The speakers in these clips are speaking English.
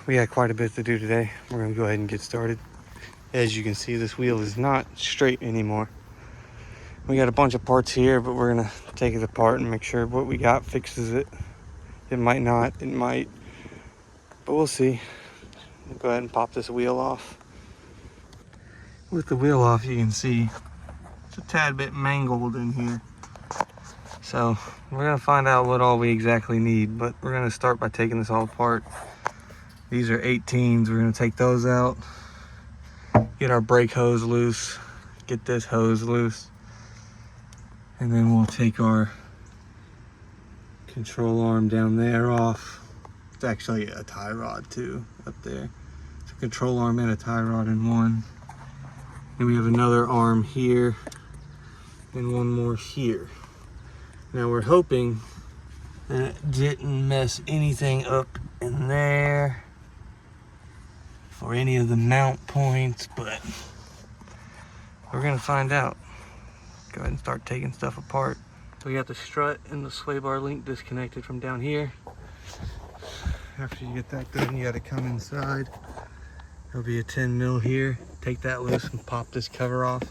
We got quite a bit to do today. We're gonna go ahead and get started. As you can see, this wheel is not straight anymore. We got a bunch of parts here, but we're gonna take it apart and make sure what we got fixes it. It might not, it might, but we'll see. We'll go ahead and pop this wheel off. With the wheel off, you can see it's a tad bit mangled in here. So we're gonna find out what all we exactly need, but we're gonna start by taking this all apart. These are 18s, we're gonna take those out. Get our brake hose loose, get this hose loose. And then we'll take our control arm down there off. It's actually a tie rod too, up there. It's a control arm and a tie rod in one. Then we have another arm here and one more here. Now we're hoping that it didn't mess anything up in there for any of the mount points, but we're gonna find out. Go ahead and start taking stuff apart. So we got the strut and the sway bar link disconnected from down here. After you get that done, you gotta come inside. There'll be a 10 mil here. Take that loose and pop this cover off,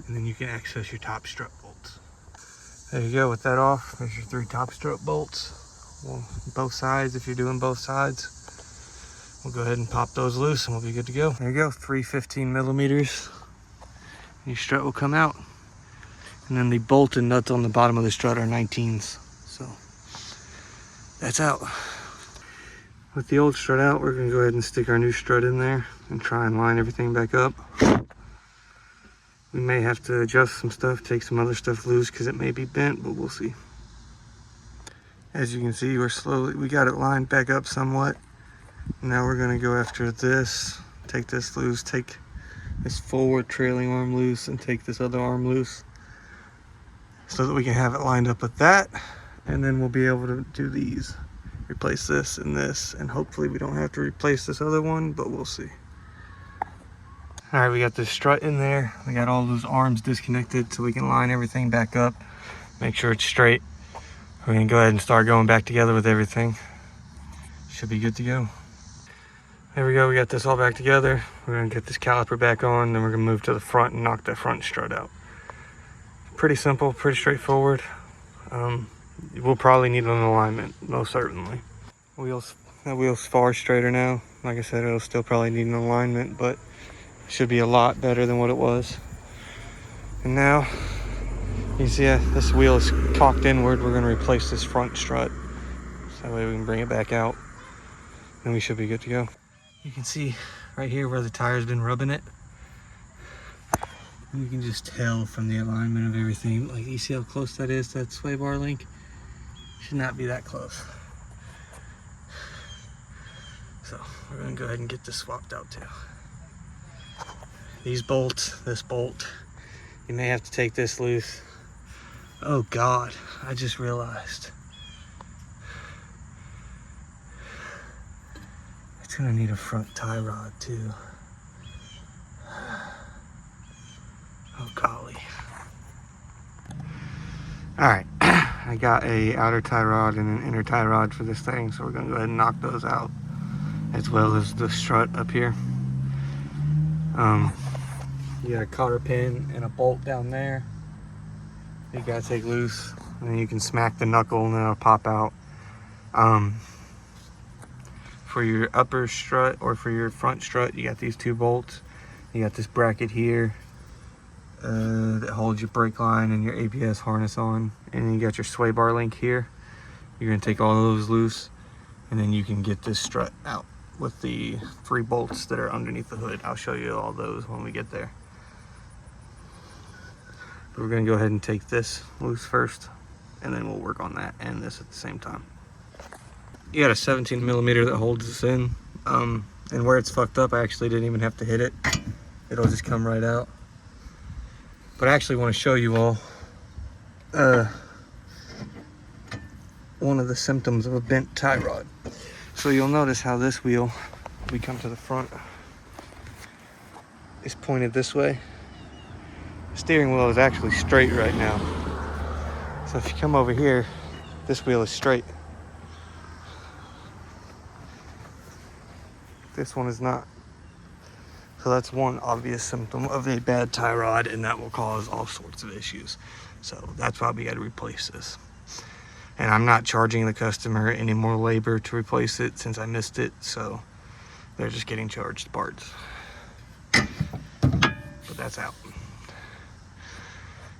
and then you can access your top strut bolts. There you go. With that off, there's your 3 top strut bolts. Well, both sides, if you're doing both sides. We'll go ahead and pop those loose and we'll be good to go. There you go, 3 15 millimeters. Your strut will come out. And then the bolt and nuts on the bottom of the strut are 19s. So that's out. With the old strut out, we're gonna go ahead and stick our new strut in there and try and line everything back up. We may have to adjust some stuff, take some other stuff loose because it may be bent, but we'll see. As you can see, we got it lined back up somewhat. Now we're gonna go after this, take this loose, take this forward trailing arm loose, and take this other arm loose so that we can have it lined up with that. And then we'll be able to do these. Replace this, and hopefully we don't have to replace this other one, but we'll see. All right, we got this strut in there. We got all those arms disconnected so we can line everything back up, make sure it's straight. We're gonna go ahead and start going back together with everything. Should be good to go. There we go, we got this all back together. We're gonna get this caliper back on, then we're gonna move to the front and knock that front strut out. Pretty simple, pretty straightforward. We'll probably need an alignment, most certainly. That wheel's far straighter now. Like I said, it'll still probably need an alignment, but it should be a lot better than what it was. And now, you can see this wheel is cocked inward. We're gonna replace this front strut. So that way we can bring it back out, and we should be good to go. You can see right here where the tire's been rubbing it. You can just tell from the alignment of everything. Like, you see how close that is to that sway bar link? Should not be that close. So we're gonna go ahead and get this swapped out too. These bolts, this bolt, you may have to take this loose. Oh God, I just realized. It's gonna need a front tie rod too. Oh golly. All right, I got a outer tie rod and an inner tie rod for this thing, so we're gonna go ahead and knock those out, as well as the strut up here. You got a cotter pin and a bolt down there you gotta take loose, and then you can smack the knuckle and it'll pop out. For your upper strut or for your front strut, you got these 2 bolts. You got this bracket here that holds your brake line and your ABS harness on, and then you got your sway bar link here. You're gonna take all those loose, and then you can get this strut out with the 3 bolts that are underneath the hood. I'll show you all those when we get there. But we're gonna go ahead and take this loose first, and then we'll work on that and this at the same time. You got a 17 millimeter that holds this in, and where it's fucked up, I actually didn't even have to hit it. It'll just come right out. But I actually want to show you all one of the symptoms of a bent tie rod. So you'll notice how this wheel, we come to the front, is pointed this way. The steering wheel is actually straight right now. So if you come over here, this wheel is straight. This one is not. So that's one obvious symptom of a bad tie rod, and that will cause all sorts of issues. So that's why we got to replace this. And I'm not charging the customer any more labor to replace it since I missed it, so they're just getting charged parts. But that's out.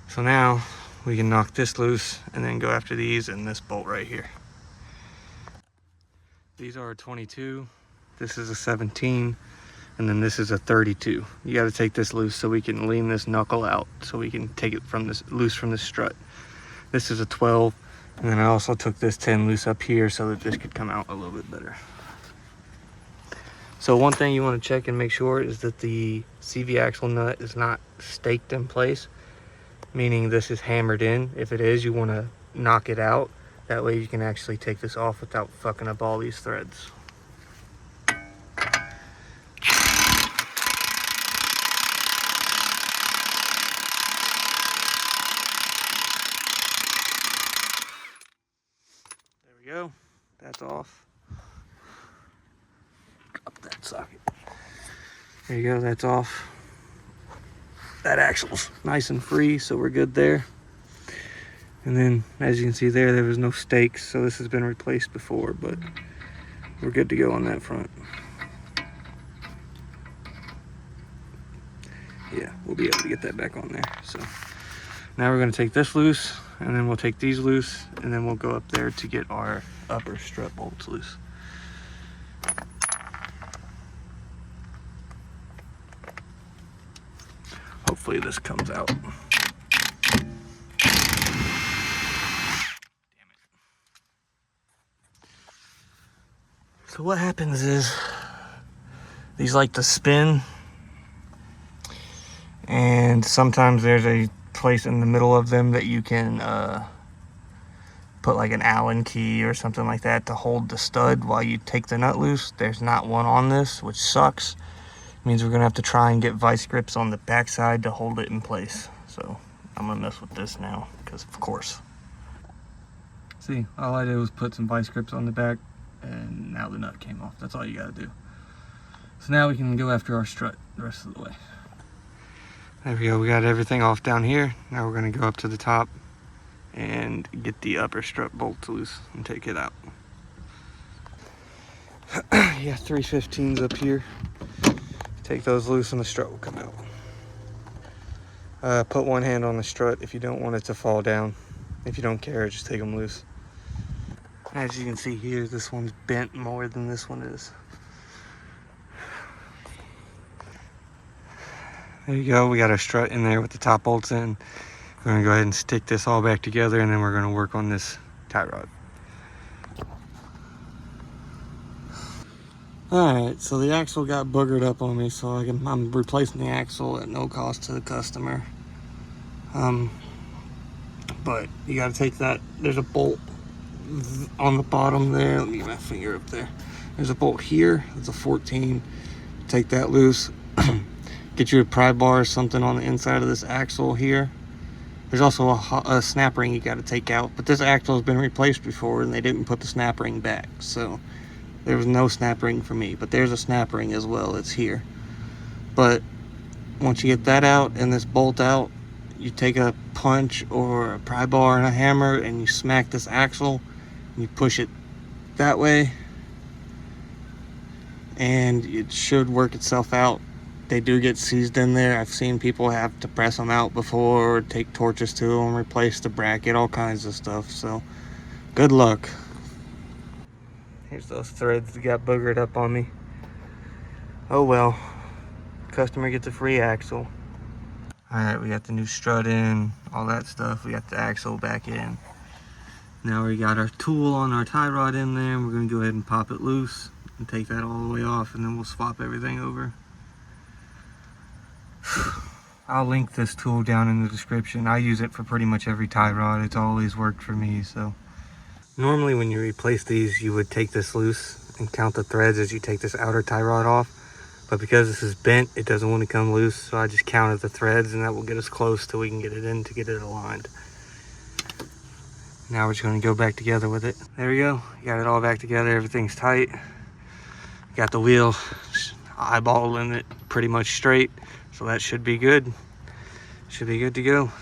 So now we can knock this loose and then go after these and this bolt right here. These are a 22, this is a 17, and then this is a 32. You got to take this loose so we can lean this knuckle out so we can take it from this loose from the strut. This is a 12. And then I also took this 10 loose up here so that this could come out a little bit better. So one thing you want to check and make sure is that the CV axle nut is not staked in place, meaning this is hammered in. If it is, you want to knock it out. That way you can actually take this off without fucking up all these threads. Go. That's off. Drop that socket. There you go, that's off. That axle's nice and free, so we're good there. And then, as you can see there was no stakes, so this has been replaced before, but we're good to go on that front. Yeah, we'll be able to get that back on there. So now we're going to take this loose, and then we'll take these loose, and then we'll go up there to get our upper strut bolts loose. Hopefully this comes out. Damn it. So what happens is these like to spin, and sometimes there's a place in the middle of them that you can put like an Allen key or something like that to hold the stud while you take the nut loose. There's not one on this, which sucks. It means we're gonna have to try and get vice grips on the backside to hold it in place. So I'm gonna mess with this now, because of course. See, all I did was put some vice grips on the back, and now the nut came off. That's all you gotta do. So now we can go after our strut the rest of the way. There we go, we got everything off down here. Now we're gonna go up to the top and get the upper strut bolt loose and take it out. Yeah, 315s up here. Take those loose and the strut will come out. Put one hand on the strut if you don't want it to fall down. If you don't care, just take them loose. As you can see here, this one's bent more than this one is. There you go, we got our strut in there with the top bolts in. We're gonna go ahead and stick this all back together, and then we're gonna work on this tie rod. Alright, so the axle got boogered up on me, so I'm replacing the axle at no cost to the customer. But you gotta take that, there's a bolt on the bottom there. Let me get my finger up there. There's a bolt here, it's a 14. Take that loose. Get you a pry bar or something on the inside of this axle here. There's also a snap ring you got to take out, but this axle has been replaced before and they didn't put the snap ring back, so there was no snap ring for me. But there's a snap ring as well, it's here. But once you get that out and this bolt out, you take a punch or a pry bar and a hammer and you smack this axle and you push it that way, and it should work itself out. They do get seized in there. I've seen people have to press them out before, or take torches to them, replace the bracket, all kinds of stuff. So good luck. Here's those threads that got boogered up on me. Oh well, customer gets a free axle. All right, we got the new strut in, all that stuff. We got the axle back in. Now we got our tool on our tie rod in there. We're gonna go ahead and pop it loose and take that all the way off, and then we'll swap everything over. I'll link this tool down in the description. I use it for pretty much every tie rod. It's always worked for me. So normally when you replace these, you would take this loose and count the threads as you take this outer tie rod off. But because this is bent, it doesn't want to come loose, so I just counted the threads, and that will get us close till we can get it in to get it aligned. Now we're just going to go back together with it. There we go. Got it all back together. Everything's tight. Got the wheel eyeballing it pretty much straight. So that should be good. Should be good to go.